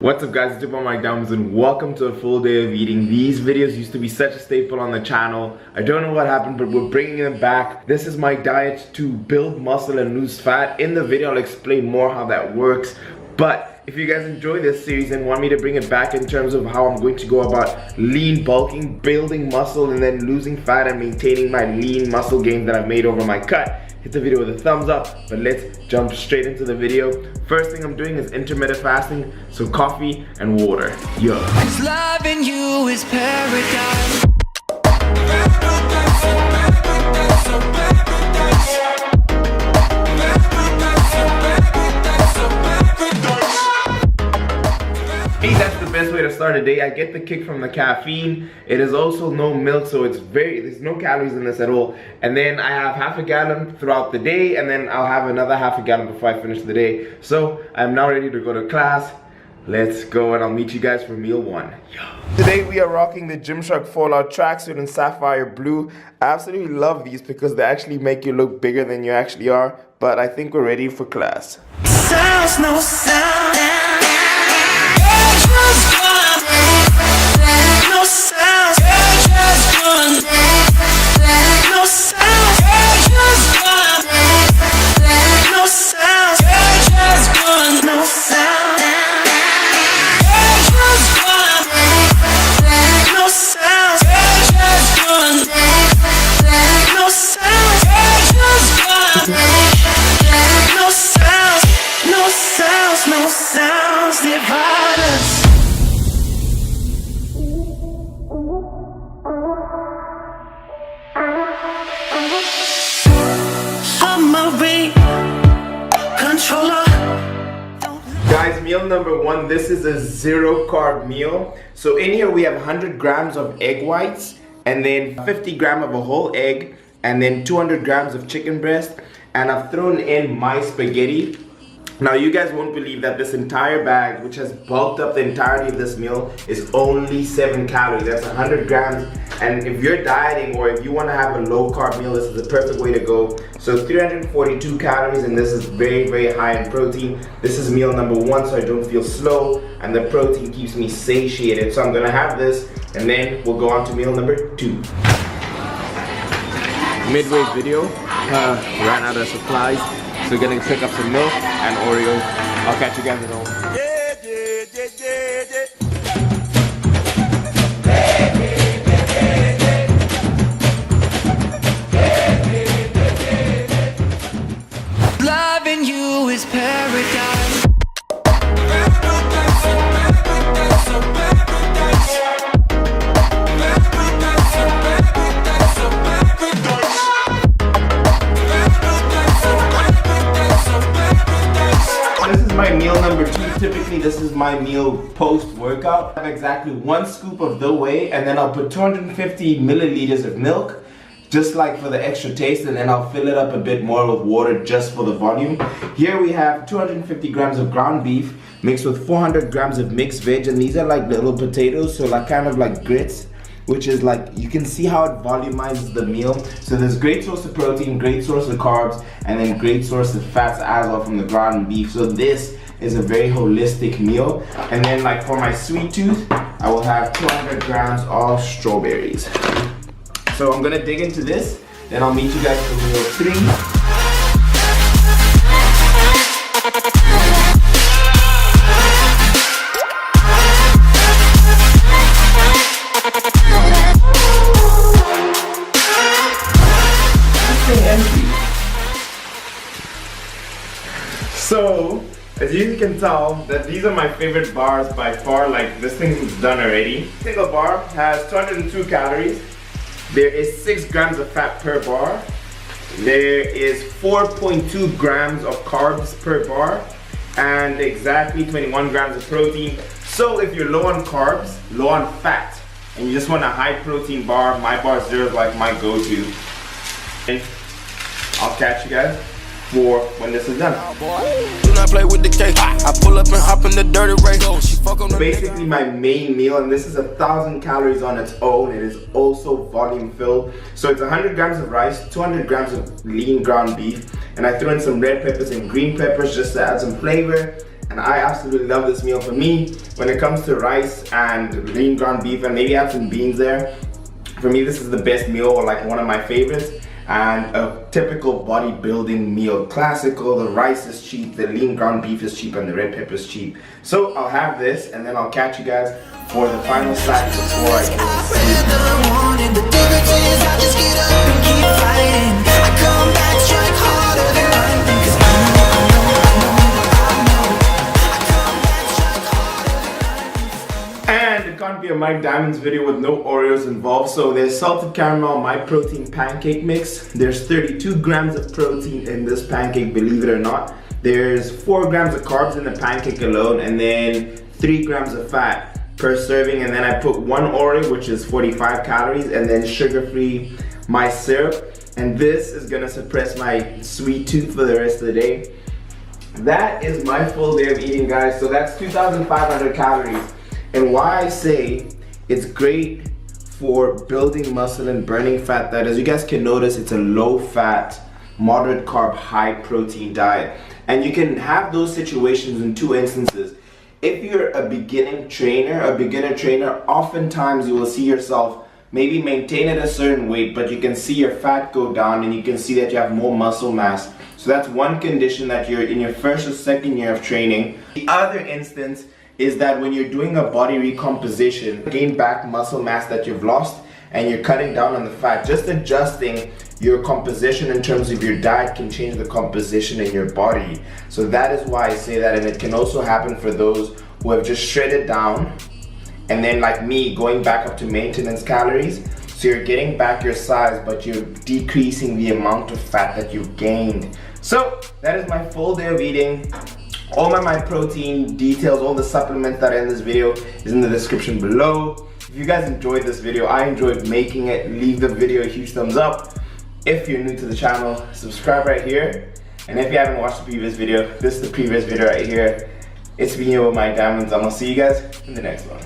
What's up guys, it's your boy Mike Downs and welcome to a full day of eating. These videos used to be such a staple on the channel. I don't know what happened, but we're bringing them back. This is my diet to build muscle and lose fat. In the video I'll explain more how that works. But if you guys enjoy this series and want me to bring it back in terms of how I'm going to go about lean bulking, building muscle, and then losing fat and maintaining my lean muscle gains that I've made over my cut, hit the video with a thumbs up. But let's jump straight into the video. First thing I'm doing is intermittent fasting, so coffee and water. Yo. Loving you is paradise. That's the best way to start a day. I get the kick from the caffeine. It is also no milk, so there's no calories in this at all. And then I have half a gallon throughout the day, and then I'll have another half a gallon before I finish the day. So I'm now ready to go to class. Let's go, and I'll meet you guys for meal one. Yo. Today we are rocking the Gymshark Fallout tracksuit in sapphire blue. I absolutely love these because they actually make you look bigger than you actually are. But I think we're ready for class. Sounds no sound. Guys, meal number one, this is a zero carb meal. So in here we have 100 grams of egg whites, and then 50 grams of a whole egg, and then 200 grams of chicken breast, and I've thrown in my spaghetti. Now you guys won't believe that this entire bag, which has bulked up the entirety of this meal, is only 7 calories. That's 100 grams. And if you're dieting or if you want to have a low carb meal, this is the perfect way to go. So 342 calories, and this is very, very high in protein. This is meal number one, so I don't feel slow, and the protein keeps me satiated. So I'm gonna have this, and then we'll go on to meal number two. Midway video, ran out of supplies. So we're gonna pick up some milk and Oreos. I'll catch you guys at home. Loving you is paradise. My meal number two. Typically this is my meal post-workout. I have exactly 1 scoop of the whey, and then I'll put 250 milliliters of milk, just like for the extra taste, and then I'll fill it up a bit more with water just for the volume. Here we have 250 grams of ground beef mixed with 400 grams of mixed veg, and these are like little potatoes, so like kind of like grits, which is like, you can see how it volumizes the meal. So there's great source of protein, great source of carbs, and then great source of fats as well from the ground beef. So this is a very holistic meal. And then like for my sweet tooth, I will have 200 grams of strawberries. So I'm gonna dig into this, then I'll meet you guys for meal three. So, as you can tell, that these are my favorite bars by far. Like, this thing is done already. Single bar has 202 calories. There is 6 grams of fat per bar. There is 4.2 grams of carbs per bar, and exactly 21 grams of protein. So if you're low on carbs, low on fat, and you just want a high protein bar, my bar zero is like my go-to. And I'll catch you guys for when this is done. Do not play with the cake. I pull up and hop in the dirty race. She fuck on the basically my main meal, and this is 1,000 calories on its own. It is also volume filled. So it's 100 grams of rice, 200 grams of lean ground beef, and I threw in some red peppers and green peppers just to add some flavor. And I absolutely love this meal. For me, when it comes to rice and lean ground beef and maybe have some beans there, for me this is the best meal, or like one of my favorites. And a typical bodybuilding meal. Classical, the rice is cheap, the lean ground beef is cheap, and the red pepper is cheap. So I'll have this, and then I'll catch you guys for the final snack before I go to sleep. And it can't be a Mike Diamonds video with no Oreos involved. So there's salted caramel, my protein pancake mix. There's 32 grams of protein in this pancake, believe it or not. There's 4 grams of carbs in the pancake alone, and then 3 grams of fat per serving. And then I put 1 Oreo, which is 45 calories, and then sugar-free my syrup. And this is gonna suppress my sweet tooth for the rest of the day. That is my full day of eating, guys. So that's 2,500 calories. And why I say it's great for building muscle and burning fat, that as you guys can notice, it's a low fat, moderate carb, high protein diet. And you can have those situations in 2 instances. If you're a beginner trainer, oftentimes you will see yourself maybe maintain at a certain weight, but you can see your fat go down and you can see that you have more muscle mass. So that's one condition that you're in your first or second year of training. The other instance is that when you're doing a body recomposition, gain back muscle mass that you've lost and you're cutting down on the fat, just adjusting your composition in terms of your diet can change the composition in your body. So that is why I say that. And it can also happen for those who have just shredded down and then, like me, going back up to maintenance calories. So you're getting back your size, but you're decreasing the amount of fat that you've gained. So that is my full day of eating. All my protein details, all the supplements that are in this video is in the description below. If you guys enjoyed this video, I enjoyed making it, leave the video a huge thumbs up. If you're new to the channel, subscribe right here. And if you haven't watched the previous video, this is the previous video right here. It's been here with Mike Diamonds. I'm gonna see you guys in the next one.